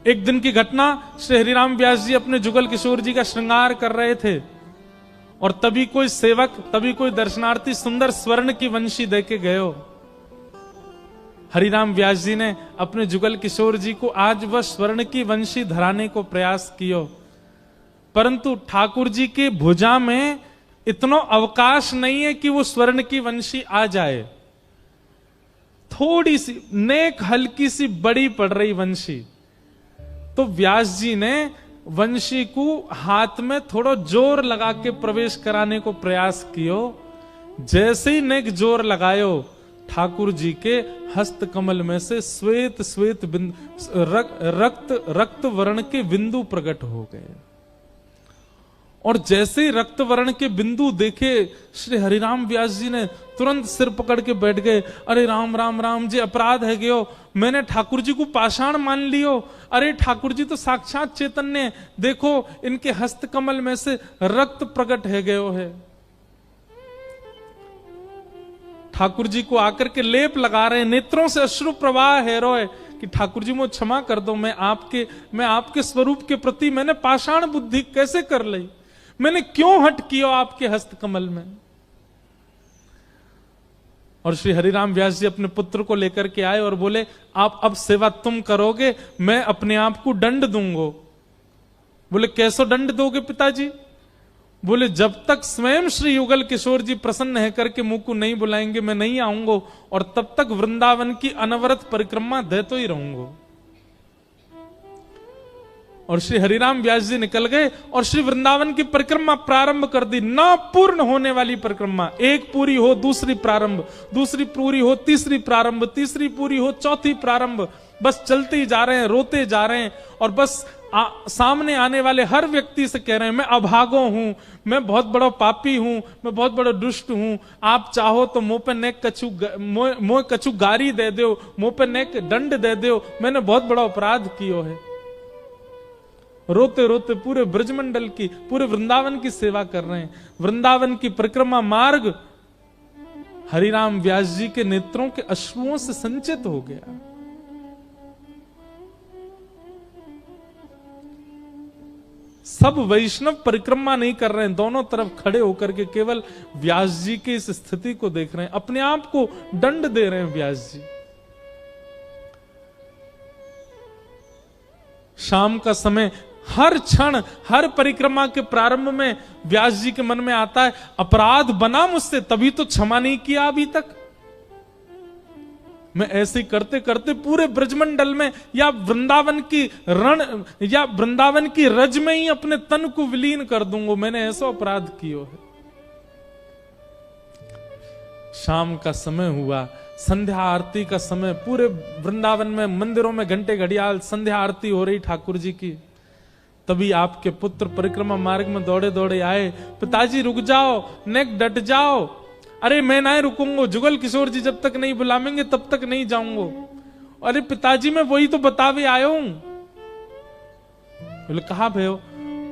एक दिन की घटना, श्री हरिराम व्यास जी अपने जुगल किशोर जी का श्रृंगार कर रहे थे और तभी कोई सेवक, तभी कोई दर्शनार्थी सुंदर स्वर्ण की वंशी देके गयो। हरिराम व्यास जी ने अपने जुगल किशोर जी को आज वह स्वर्ण की वंशी धराने को प्रयास कियो, परंतु ठाकुर जी के भुजा में इतना अवकाश नहीं है कि वो स्वर्ण की वंशी आ जाए। थोड़ी सी नेक हल्की सी बड़ी पड़ रही वंशी, तो व्यास जी ने वंशी को हाथ में थोड़ा जोर लगा के प्रवेश कराने को प्रयास कियो। जैसे ही नेक जोर लगायो, ठाकुर जी के हस्त कमल में से श्वेत श्वेत रक्त वर्ण के बिंदु प्रकट हो गए। और जैसे ही रक्त वर्ण के बिंदु देखे, श्री हरिराम व्यास जी ने तुरंत सिर पकड़ के बैठ गए। अरे राम राम राम जी, अपराध है गयो, मैंने ठाकुर जी को पाषाण मान लियो। अरे ठाकुर जी तो साक्षात चैतन्य, देखो इनके हस्त कमल में से रक्त प्रकट है गयो है। ठाकुर जी को आकर के लेप लगा रहे, नेत्रों से अश्रु प्रवाह है रोए कि ठाकुर जी मुझे क्षमा कर दो, मैं आपके स्वरूप के प्रति मैंने पाषाण बुद्धि कैसे कर ली, मैंने क्यों हट किया आपके हस्त कमल में। और श्री हरिराम व्यास जी अपने पुत्र को लेकर के आए और बोले, आप अब सेवा तुम करोगे, मैं अपने आप को दंड दूंगा। बोले कैसो दंड दोगे पिताजी? बोले जब तक स्वयं श्री युगल किशोर जी प्रसन्न है करके मुंह को नहीं बुलाएंगे मैं नहीं आऊंगा, और तब तक वृंदावन की अनवरत परिक्रमा देते ही रहूंगा। और श्री हरिराम व्यास जी निकल गए और श्री वृंदावन की परिक्रमा प्रारंभ कर दी। ना पूर्ण होने वाली परिक्रमा, एक पूरी हो दूसरी प्रारंभ, दूसरी पूरी हो तीसरी प्रारंभ, तीसरी पूरी हो चौथी प्रारंभ, बस चलते ही जा रहे हैं, रोते जा रहे हैं। और बस सामने आने वाले हर व्यक्ति से कह रहे हैं, मैं अभागो हूं, मैं बहुत बड़ा पापी हूं, मैं बहुत बड़ा दुष्ट हूं, आप चाहो तो मुंह पे नेक कछु गारी दे दो, मुंह पे नेक दंड दे दो, मैंने बहुत बड़ा अपराध किया है। रोते रोते पूरे ब्रजमंडल की, पूरे वृंदावन की सेवा कर रहे हैं। वृंदावन की परिक्रमा मार्ग हरिराम व्यास जी के नेत्रों के अश्रुओं से संचित हो गया। सब वैष्णव परिक्रमा नहीं कर रहे हैं, दोनों तरफ खड़े होकर के केवल व्यास जी की इस स्थिति को देख रहे हैं, अपने आप को दंड दे रहे हैं व्यास जी। शाम का समय, हर क्षण, हर परिक्रमा के प्रारंभ में व्यास जी के मन में आता है, अपराध बना मुझसे, तभी तो क्षमा नहीं किया अभी तक। मैं ऐसे करते करते पूरे ब्रजमंडल में या वृंदावन की रज में ही अपने तन को विलीन कर दूंगा, मैंने ऐसा अपराध किया है। शाम का समय हुआ, संध्या आरती का समय, पूरे वृंदावन में मंदिरों में घंटे घड़ियाल संध्या आरती हो रही ठाकुर जी की। तभी आपके पुत्र परिक्रमा मार्ग में दौड़े दौड़े आए, पिताजी रुक जाओ, नेक डट जाओ। अरे मैं नहीं रुकूंगा, जुगल किशोर जी जब तक नहीं बुलावेंगे तब तक नहीं जाऊंगा। अरे पिताजी मैं वही तो बतावे आया हूं। बोले कहां भयो?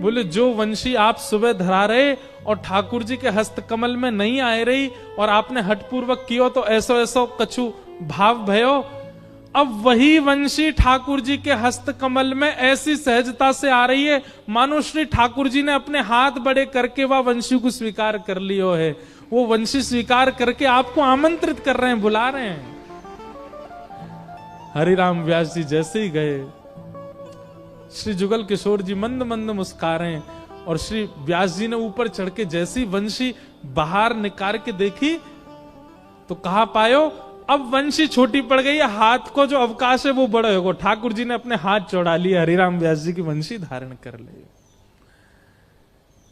बोले जो वंशी आप सुबह धरा रहे और ठाकुर जी के हस्त कमल में नहीं आए रही और आपने हठपूर्वक किया तो ऐसो ऐसो कछु भाव भयो, अब वही वंशी ठाकुर जी के हस्त कमल में ऐसी सहजता से आ रही है मानो श्री ठाकुर जी ने अपने हाथ बड़े करके वह वंशी को स्वीकार कर लियो है। वो वंशी स्वीकार करके आपको आमंत्रित कर रहे हैं, बुला रहे हैं। हरिराम व्यास जी जैसे ही गए, श्री जुगल किशोर जी मंद मंद मुस्कुराए और श्री व्यास जी ने ऊपर चढ़ के जैसी वंशी बाहर निकाल के देखी तो कहा पायो अब वंशी छोटी पड़ गई है, हाथ को जो अवकाश है वो बड़ा होगा। ठाकुर जी ने अपने हाथ चौड़ा लिए, हरिराम व्यास जी की वंशी धारण कर ली।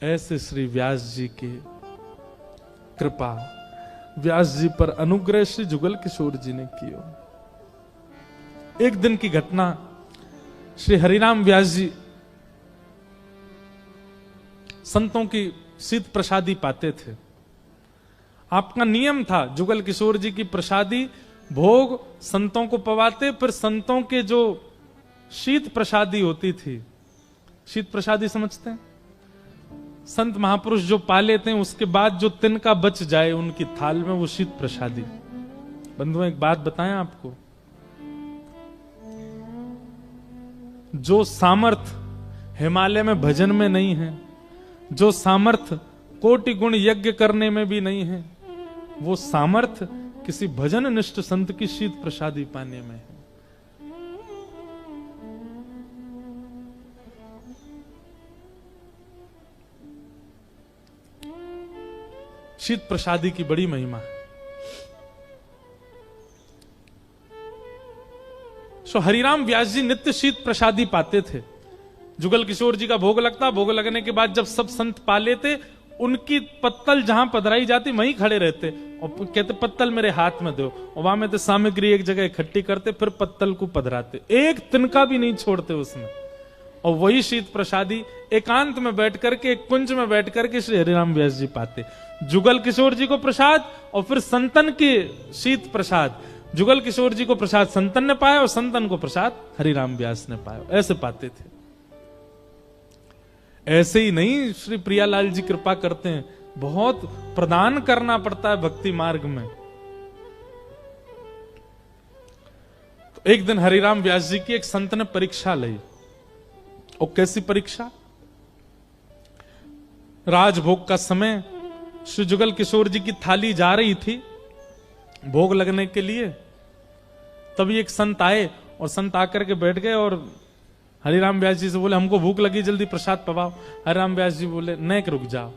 ऐसे श्री व्यास जी की कृपा, व्यास जी पर अनुग्रह श्री जुगल किशोर जी ने किया। एक दिन की घटना, श्री हरिराम व्यास जी संतों की शीत प्रसादी पाते थे। आपका नियम था, जुगल किशोर जी की प्रसादी भोग संतों को पवाते, फिर संतों के जो शीत प्रसादी होती थी, शीत प्रसादी समझते हैं? संत महापुरुष जो पा लेते हैं उसके बाद जो तिनका बच जाए उनकी थाल में, वो शीत प्रसादी। बंधुओं एक बात बताएं आपको, जो सामर्थ हिमालय में भजन में नहीं है, जो सामर्थ कोटि गुण यज्ञ करने में भी नहीं है, वो सामर्थ किसी भजन निष्ठ संत की शीत प्रसादी पाने में है। शीत प्रसादी की बड़ी महिमा है। सो हरिराम व्यास जी नित्य शीत प्रसादी पाते थे। जुगल किशोर जी का भोग लगता, भोग लगने के बाद जब सब संत पा लेते, उनकी पत्तल जहां पधराई जाती वहीं खड़े रहते और कहते पत्तल मेरे हाथ में दो, और वहां में तो सामग्री एक जगह इकट्ठी करते, फिर पत्तल को पधराते, एक तिनका भी नहीं छोड़ते उसमें। और वही शीत प्रसादी एकांत में बैठ करके, एक कुंज में बैठ करके श्री हरिराम व्यास जी पाते। जुगल किशोर जी को प्रसाद और फिर संतन के शीत प्रसाद। जुगल किशोर जी को प्रसाद संतन ने पाया और संतन को प्रसाद हरिराम व्यास ने पाया, ऐसे पाते थे। ऐसे ही नहीं श्री प्रियालाल जी कृपा करते हैं, बहुत प्रदान करना पड़ता है भक्ति मार्ग में। तो एक दिन हरिराम व्यास जी की एक संत ने परीक्षा ली। और कैसी परीक्षा? राजभोग का समय, श्री जुगल किशोर जी की थाली जा रही थी भोग लगने के लिए, तभी एक संत आए और संत आकर के बैठ गए और हरिराम व्यास जी से बोले हमको भूख लगी, जल्दी प्रसाद पवाओ। हरिराम व्यास जी बोले नहीं, रुक जाओ,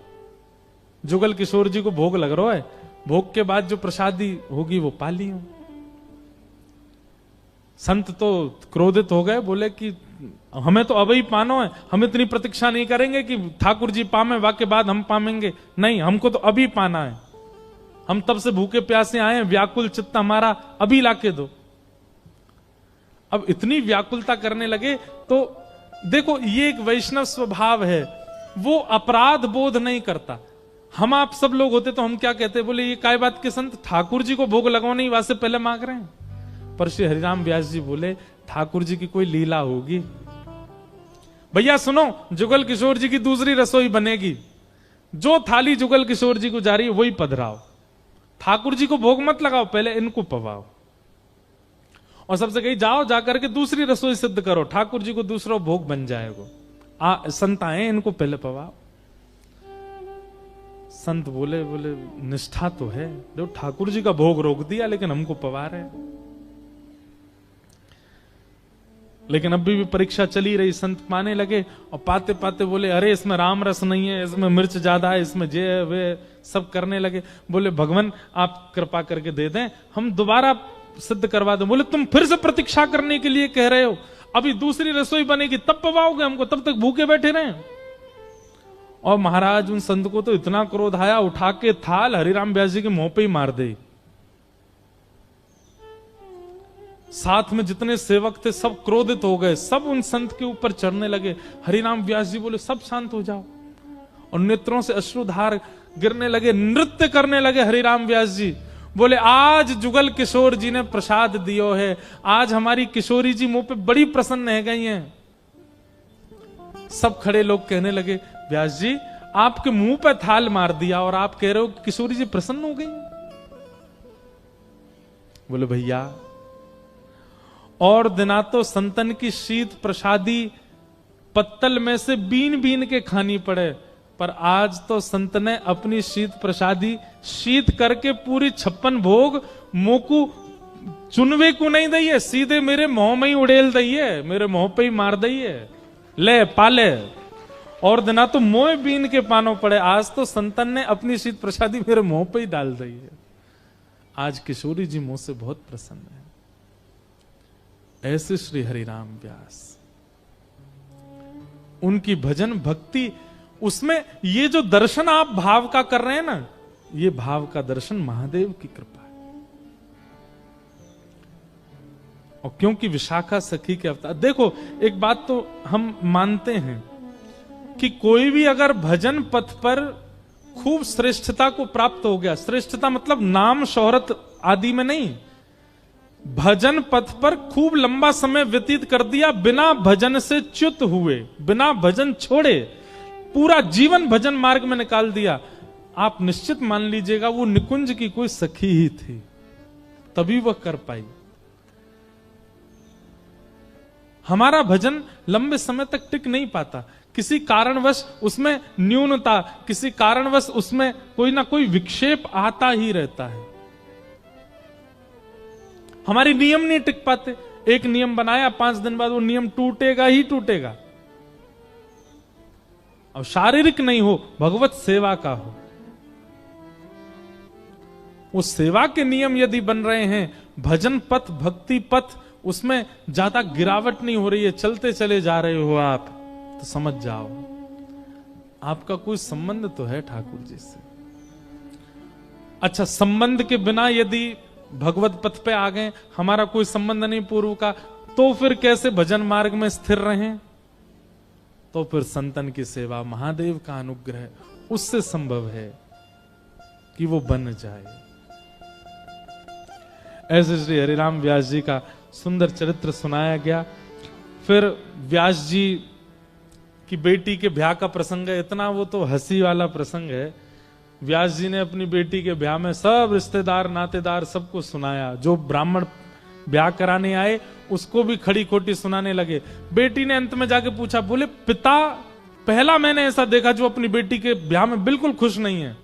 जुगल किशोर जी को भोग लग रहा है, भोग के बाद जो प्रसादी होगी वो पा ली हूं। संत तो क्रोधित हो गए, बोले कि हमें तो अभी पानो है, हम इतनी प्रतीक्षा नहीं करेंगे कि ठाकुर जी पामे वाके बाद हम पामेंगे, नहीं, हमको तो अभी पाना है, हम तब से भूखे प्यासे आए हैं, व्याकुल चित्त हमारा, अभी लाके दो। अब इतनी व्याकुलता करने लगे तो देखो ये एक वैष्णव स्वभाव है, वो अपराध बोध नहीं करता। हम आप सब लोग होते तो हम क्या कहते, बोले ये काय बात के संत, ठाकुर जी को भोग लगवाने ही वास्ते पहले मांग रहे हैं। पर श्री हरिराम व्यास जी बोले ठाकुर जी की कोई लीला होगी। भैया सुनो, जुगल किशोर जी की दूसरी रसोई बनेगी, जो थाली जुगल किशोर जी को जा रही है वही पधराओ, ठाकुर जी को भोग मत लगाओ, पहले इनको पवाओ। और सबसे कही जाओ जाकर के दूसरी रसोई सिद्ध करो, ठाकुर जी को दूसरा भोग बन जाएगा, संत आए इनको पहले पवाओ। संत बोले निष्ठा तो है, जो ठाकुर जी का भोग रोक दिया लेकिन हमको पवा रहे। लेकिन अभी भी परीक्षा चली रही, संत पाने लगे और पाते पाते बोले अरे इसमें राम रस नहीं है, इसमें मिर्च ज्यादा है, इसमें जे वे सब करने लगे। बोले भगवान आप कृपा करके दे दें, हम दोबारा सिद्ध करवा दें। बोले तुम फिर से प्रतीक्षा करने के लिए कह रहे हो, अभी दूसरी रसोई बनेगी तब पवाओगे हमको, तब तक भूखे बैठे रहे। और महाराज उन संत को तो इतना क्रोध आया, उठा के थाल हरिराम व्यास जी के मुंह पे ही मार दे। साथ में जितने सेवक थे सब क्रोधित हो गए, सब उन संत के ऊपर चढ़ने लगे। हरिराम व्यास जी बोले सब शांत हो जाओ, और नेत्रों से अश्रुधार गिरने लगे, नृत्य करने लगे हरिराम व्यास जी। बोले आज जुगल किशोर जी ने प्रसाद दियो है, आज हमारी किशोरी जी मुंह पे बड़ी प्रसन्न है गई हैं। सब खड़े लोग कहने लगे व्यास जी आपके मुंह पे थाल मार दिया और आप कह रहे हो कि किशोरी जी प्रसन्न हो गई। बोले भैया और दिना तो संतन की शीत प्रसादी पत्तल में से बीन बीन के खानी पड़े, पर आज तो संत ने अपनी शीत प्रसादी शीत करके पूरी 56 भोग मोकू चुनवे को नहीं दई है, सीधे मेरे मुंह में ही उड़ेल दई है, मेरे मुंह पे ही मार दई है, ले पाले। और दिना तो मोह बीन के पानो पड़े, आज तो संतन ने अपनी शीत प्रसादी मेरे मुंह पे ही डाल दी है। आज किशोरी जी मुंह से बहुत प्रसन्न है। ऐसे श्री हरिराम व्यास, उनकी भजन भक्ति, उसमें ये जो दर्शन आप भाव का कर रहे हैं ना, ये भाव का दर्शन महादेव की कृपा है। और क्योंकि विशाखा सखी के अवतार, देखो एक बात तो हम मानते हैं कि कोई भी अगर भजन पथ पर खूब श्रेष्ठता को प्राप्त हो गया, श्रेष्ठता मतलब नाम शोहरत आदि में नहीं, भजन पथ पर खूब लंबा समय व्यतीत कर दिया, बिना भजन से च्युत हुए, बिना भजन छोड़े पूरा जीवन भजन मार्ग में निकाल दिया, आप निश्चित मान लीजिएगा वो निकुंज की कोई सखी ही थी, तभी वह कर पाई। हमारा भजन लंबे समय तक टिक नहीं पाता, किसी कारणवश उसमें न्यूनता, किसी कारणवश उसमें कोई ना कोई विक्षेप आता ही रहता है। हमारे नियम नहीं टिक पाते। एक नियम बनाया, 5 दिन बाद वो नियम टूटेगा ही टूटेगा। अब शारीरिक नहीं हो, भगवत सेवा का हो। वो सेवा के नियम यदि बन रहे हैं, भजन पथ, भक्ति पथ, उसमें ज्यादा गिरावट नहीं हो रही है, चलते चले जा रहे हो आप, तो समझ जाओ आपका कोई संबंध तो है ठाकुर जी से। अच्छा, संबंध के बिना यदि भगवत पथ पे आ गए, हमारा कोई संबंध नहीं पूर्व का, तो फिर कैसे भजन मार्ग में स्थिर रहें? तो फिर संतन की सेवा, महादेव का अनुग्रह, उससे संभव है कि वो बन जाए। ऐसे श्री हरिराम व्यास जी का सुंदर चरित्र सुनाया गया। फिर व्यास जी की बेटी के ब्याह का प्रसंग है, इतना वो तो हंसी वाला प्रसंग है। व्यास जी ने अपनी बेटी के ब्याह में सब रिश्तेदार नातेदार सबको सुनाया, जो ब्राह्मण ब्याह कराने आए उसको भी खड़ी खोटी सुनाने लगे। बेटी ने अंत में जाके पूछा, बोले पिता, पहला मैंने ऐसा देखा जो अपनी बेटी के ब्याह में बिल्कुल खुश नहीं है।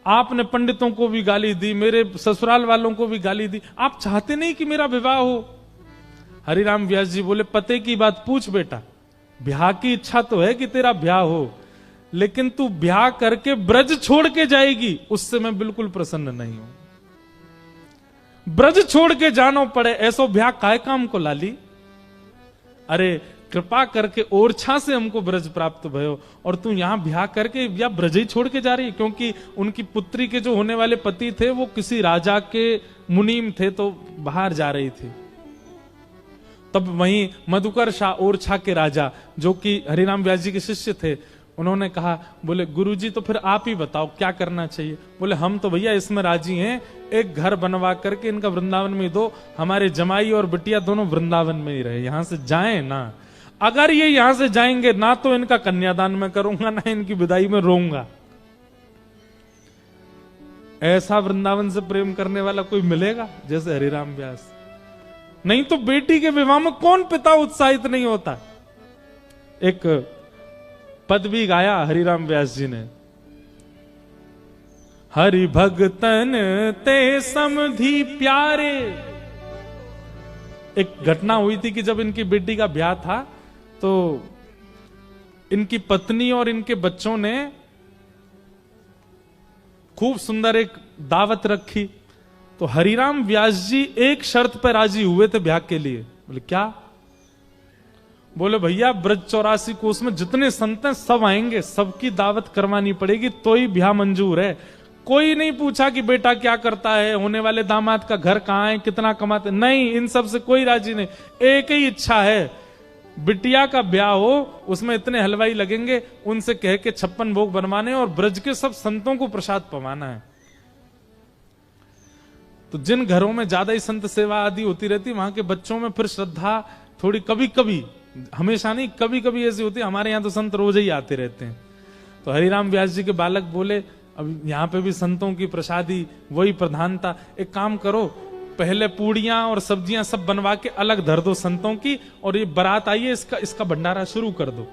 आपने पंडितों को भी गाली दी, मेरे ससुराल वालों को भी गाली दी, आप चाहते नहीं कि मेरा विवाह हो। हरिराम व्यास जी बोले, पते की बात पूछ बेटा, ब्याह की इच्छा तो है कि तेरा ब्याह हो, लेकिन तू ब्याह करके ब्रज छोड़ के जाएगी, उससे मैं बिल्कुल प्रसन्न नहीं हूं। ब्रज छोड़ के जानो पड़े, ऐसो ब्याह काय काम को लाली। अरे कृपा करके ओरछा से हमको ब्रज प्राप्त भयो, और तू यहां ब्याह करके या ब्रज ही छोड़ के जा रही है। क्योंकि उनकी पुत्री के जो होने वाले पति थे वो किसी राजा के मुनीम थे, तो बाहर जा रही थी। तब वहीं मधुकर शाह ओरछा के राजा, जो कि हरिराम व्यास जी के शिष्य थे, उन्होंने कहा, बोले गुरुजी तो फिर आप ही बताओ क्या करना चाहिए। बोले हम तो भैया इसमें राजी हैं, एक घर बनवा करके इनका वृंदावन में दो, हमारे जमाई और बिटिया दोनों वृंदावन में ही रहे, यहां से जाएं ना। अगर ये यहां से जाएंगे ना तो इनका कन्यादान में करूंगा, ना इनकी विदाई में रोऊंगा। ऐसा वृंदावन से प्रेम करने वाला कोई मिलेगा जैसे हरिराम व्यास? नहीं तो बेटी के विवाह में कौन पिता उत्साहित नहीं होता। एक पद भी गाया हरिराम व्यास जी ने, हरि भगतन ते समधि प्यारे। एक घटना हुई थी कि जब इनकी बेटी का ब्याह था, तो इनकी पत्नी और इनके बच्चों ने खूब सुंदर एक दावत रखी। तो हरिराम व्यास जी एक शर्त पर राजी हुए थे ब्याह के लिए। बोले क्या? बोले भैया ब्रज 84 कोस में जितने संत हैं सब आएंगे, सबकी दावत करवानी पड़ेगी तो ही ब्याह मंजूर है। कोई नहीं पूछा कि बेटा क्या करता है, होने वाले दामाद का घर कहां है, कितना कमाते, नहीं, इन सब से कोई राजी नहीं। एक ही इच्छा है, बिटिया का ब्याह हो, उसमें इतने हलवाई लगेंगे, उनसे कह के 56 भोग बनवाने और ब्रज के सब संतों को प्रसाद पवाना है। तो जिन घरों में ज्यादा ही संत सेवा आदि होती रहती, वहां के बच्चों में फिर श्रद्धा थोड़ी कभी कभी, हमेशा नहीं, कभी कभी ऐसी होती है। हमारे यहाँ तो संत रोज ही आते रहते हैं। तो हरिराम व्यास जी के बालक बोले, अब यहाँ पे भी संतों की प्रसादी वही प्रधानता, एक काम करो, पहले पूड़ियां और सब्जियां सब बनवा के अलग धर दो संतों की, और ये बारात आई है इसका भंडारा शुरू कर दो।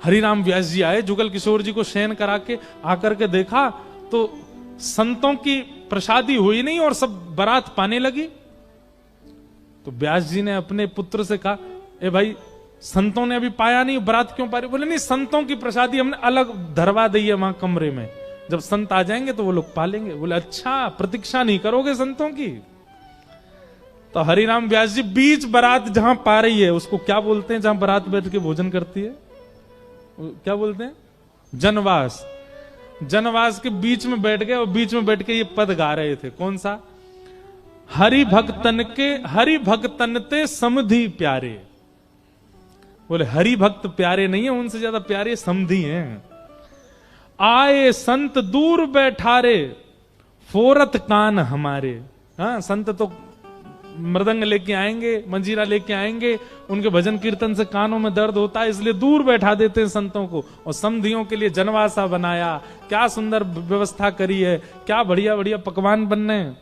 हरिराम व्यास जी आए, जुगल किशोर जी को शयन करा के आकर के देखा तो संतों की प्रसादी हुई नहीं और सब बारात पाने लगी। तो व्यास जी ने अपने पुत्र से कहा, ए भाई संतों ने अभी पाया नहीं, बारात क्यों पा रही? बोले नहीं, संतों की प्रसादी हमने अलग धरवा दी है वहां कमरे में, जब संत आ जाएंगे तो वो लोग पालेंगे। बोले अच्छा, प्रतीक्षा नहीं करोगे संतों की? तो हरिराम व्यास जी बीच बारात जहां पा रही है, उसको क्या बोलते हैं जहां बारात बैठ के भोजन करती है, क्या बोलते हैं? जनवास। जनवास के बीच में बैठ गए और बीच में बैठ के ये पद गा रहे थे। कौन सा? हरि भक्तन ते समधि प्यारे। बोले हरि भक्त प्यारे नहीं है, उनसे ज्यादा प्यारे समधि हैं। आए संत दूर बैठारे, फोरत कान हमारे। हाँ, संत तो मृदंग लेके आएंगे, मंजीरा लेके आएंगे, उनके भजन कीर्तन से कानों में दर्द होता है, इसलिए दूर बैठा देते हैं संतों को। और समधियों के लिए जनवासा बनाया, क्या सुंदर व्यवस्था करी है, क्या बढ़िया बढ़िया पकवान बनने हैं।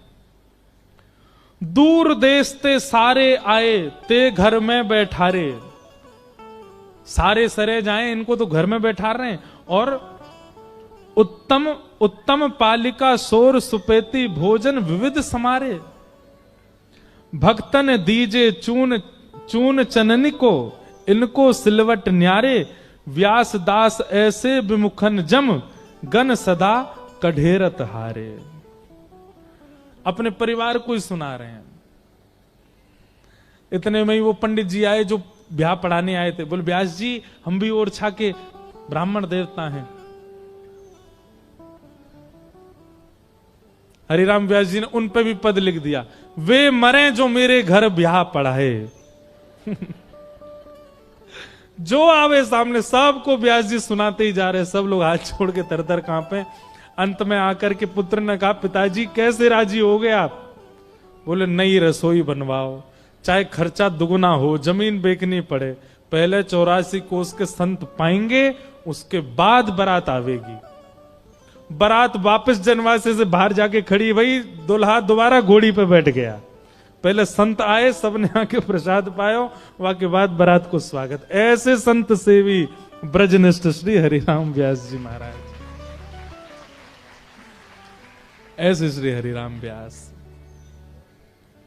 दूर देश ते सारे आए ते घर में बैठारे। सारे सरे जाए, इनको तो घर में बैठा रहे हैं। और उत्तम उत्तम पालिका सोर सुपेती भोजन विविध समारे। भक्तन दीजे चून चून चननी को, इनको सिलवट न्यारे। व्यास दास ऐसे विमुखन जम, गन सदा कढ़ेरत हारे। अपने परिवार को ही सुना रहे हैं। इतने में ही वो पंडित जी आए जो ब्याह पढ़ाने आए थे। बोले व्यास जी, हम भी ओरछा के ब्राह्मण देवता हैं। हरिराम व्यास जी ने उन पे भी पद लिख दिया, वे मरे जो मेरे घर ब्याह पढ़ाए। जो आवे सामने सबको व्यास जी सुनाते ही जा रहे। सब लोग हाथ छोड़ के तर तर कांपे। अंत में आकर के पुत्र ने कहा, पिताजी कैसे राजी हो गए आप? बोले नई रसोई बनवाओ, चाहे खर्चा दुगुना हो, जमीन बेचनी पड़े, पहले 84 कोस के संत पाएंगे, उसके बाद बारात आवेगी। बारात वापस जनवासे से बाहर जाके खड़ी, वही दुल्हा दोबारा घोड़ी पे बैठ गया। पहले संत आए, सबने आके प्रसाद पायो, वाके बाद बारात को स्वागत। ऐसे संत सेवी ब्रजनिष्ठ श्री हरिराम व्यास जी महाराज। ऐसे श्री हरिराम व्यास।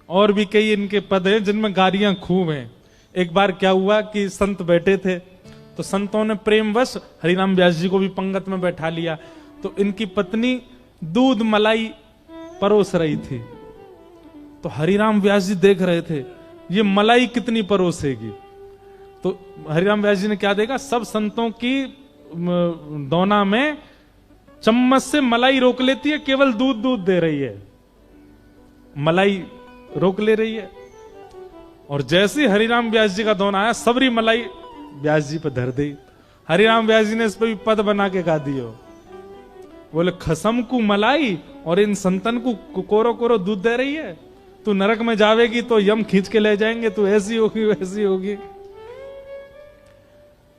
और भी कई इनके पद हैं जिनमें गालियां खूब हैं। एक बार क्या हुआ कि संत बैठे थे, तो संतों ने प्रेमवश हरिराम व्यास जी को भी पंगत में बैठा लिया। तो इनकी पत्नी दूध मलाई परोस रही थी। तो हरिराम व्यास जी देख रहे थे ये मलाई कितनी परोसेगी। तो हरिराम व्यास जी ने क्या देखा, सब संतों की दोना में चम्मच से मलाई रोक लेती है, केवल दूध दूध दे रही है, मलाई रोक ले रही है। और जैसे हरिराम व्यास जी का दोना आया, सबरी मलाई व्यास जी पर धर दी। हरिराम व्यास जी ने इस पर भी पद बना के गा दियो। बोले खसम को मलाई और इन संतन को कोरो कोरो दूध दे रही है। तू नरक में जावेगी तो यम खींच के ले जाएंगे, तू ऐसी होगी वैसी होगी।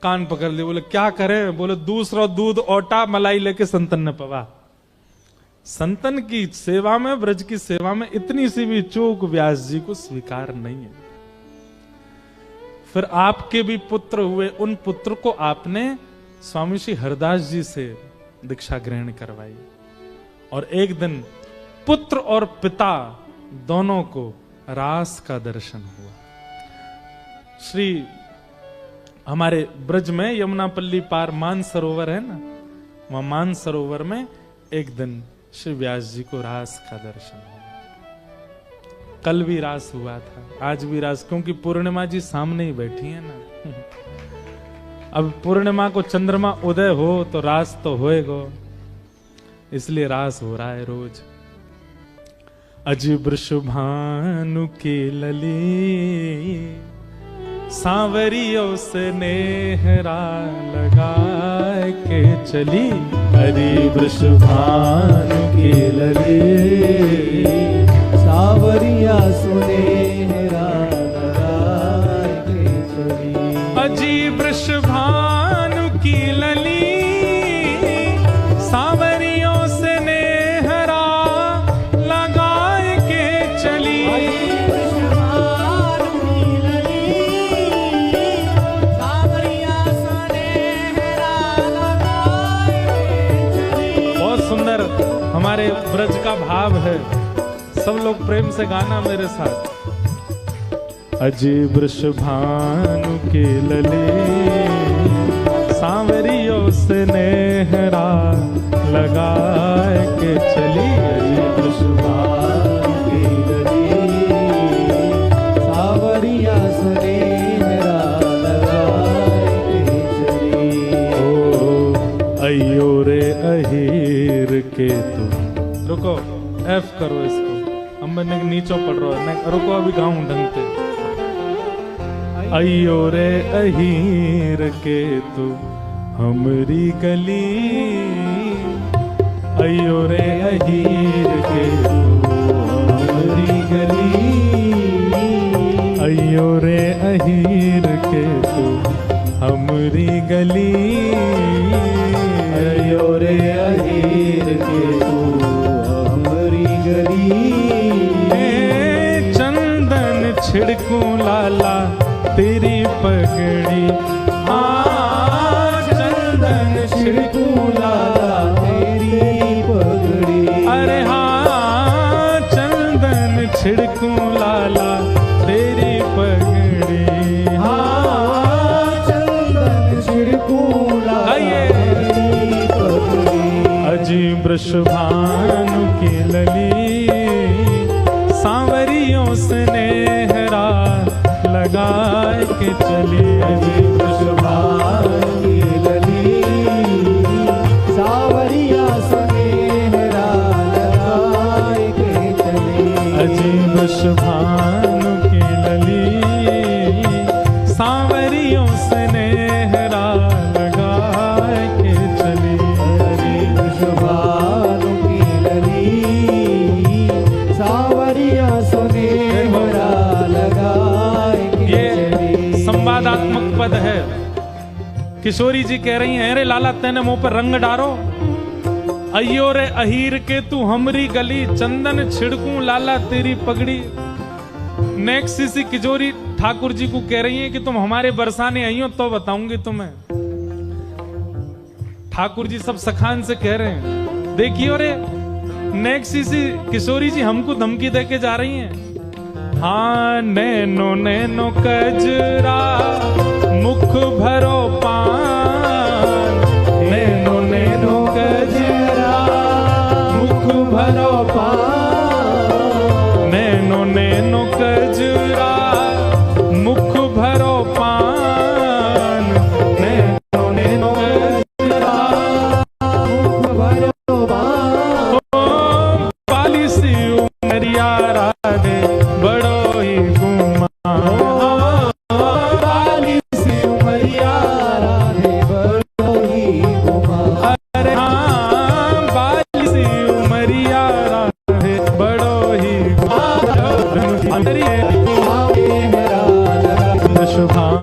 कान पकड़ लिए। बोले क्या करें? बोले दूसरा दूध ओटा मलाई लेके संतन ने पवा। संतन की सेवा में, ब्रज की सेवा में इतनी सी भी चूक व्यास जी को स्वीकार नहीं है। फिर आपके भी पुत्र हुए, उन पुत्र को आपने स्वामी श्री हरदास जी से दीक्षा ग्रहण करवाई। और एक दिन पुत्र और पिता दोनों को रास का दर्शन हुआ। श्री हमारे ब्रज में यमुनापल्ली पार मान सरोवर है ना, वहां मान सरोवर में एक दिन श्री व्यास जी को रास का दर्शन हुआ। कल भी रास हुआ था, आज भी रास, क्योंकि पूर्णिमा जी सामने ही बैठी है ना। अब पूर्णिमा को चंद्रमा उदय हो तो रास तो होएगा, इसलिए रास हो रहा है रोज। अजीब शुभानु की लली, सांवरियों से नेहरा लगा के चली। अजीब शुभानु की लली, सांवरिया सुनेहरा लगा के चली। अजीब शुभानु की लली, सांवरियों से नेहरा लगा के चली। बहुत सुंदर हमारे ब्रज का भाव है, सब लोग प्रेम से गाना मेरे साथ। अजीब शुभानु के लले, सांवरियों से नेहरा लगा के चली। अजीब शुभानु की लली, सांवरिया से नेहरा लगा के चली। ओ अयो रे अहीर के तुम। रुको, एफ करो इसको, हम नीचो पढ़ रहा है। रुको अभी गाऊं ढंग से। अयो रे अहीर के तू हमरी गली, अयो रे अहीर के तू हमरी गली। अयो रे अहीर के तू हमरी गली। अयो रे अहीर के तू हमरी गली। छिड़कूं लाला तेरी पगड़ी। हाँ चंदन छिड़कूं लाला तेरी पगड़ी। अरे हाँ चंदन छिड़कूं लाला तेरी पगड़ी। हाँ चंदन छिड़कूं लाला तेरी पगड़ी। अजी वृषभानु की लली सांवरियों स्नेहरा लगाए के चली। अजी वृषभानु की लली सांवरिया स्नेहरा लगाए के चली। अजी वृषभानु की लली सांवरियों स्नेहरा लगाए के चली। अजी वृषभानु की लली सांवरिया स्नेहरा लगाए के चली। संवादात्मक पद है। किशोरी जी कह रही हैं, अरे लाला तेने मुंह पर रंग डारो, अयो रे अहीर के तू हमरी गली, चंदन छिड़कूं लाला तेरी पगड़ी। नेक्स्ट सी किशोरी ठाकुर जी को कह रही हैं कि तुम हमारे बरसाने आई हो तो बताऊंगी तुम्हें। ठाकुर जी सब सखान से कह रहे हैं, देखियो रे नेक्स्ट सी किशोरी जी हमको धमकी दे के जा रही हैं। हाँ नैनो नैनो कजरा मुख भरो पान, नैनो नैनो कजरा मुख भरो पान, नैनो नैनो कजरा मुख भरो पान, नैनो नैनो कजरा मुख भरो पान। ओ बाली सी उमरिया राधे बड़ो ही गुमान। बाली सी उमरिया राधे बड़ो ही गुमान। अरे हाँ बाली सी उमरिया राधे बड़ो ही गुमान।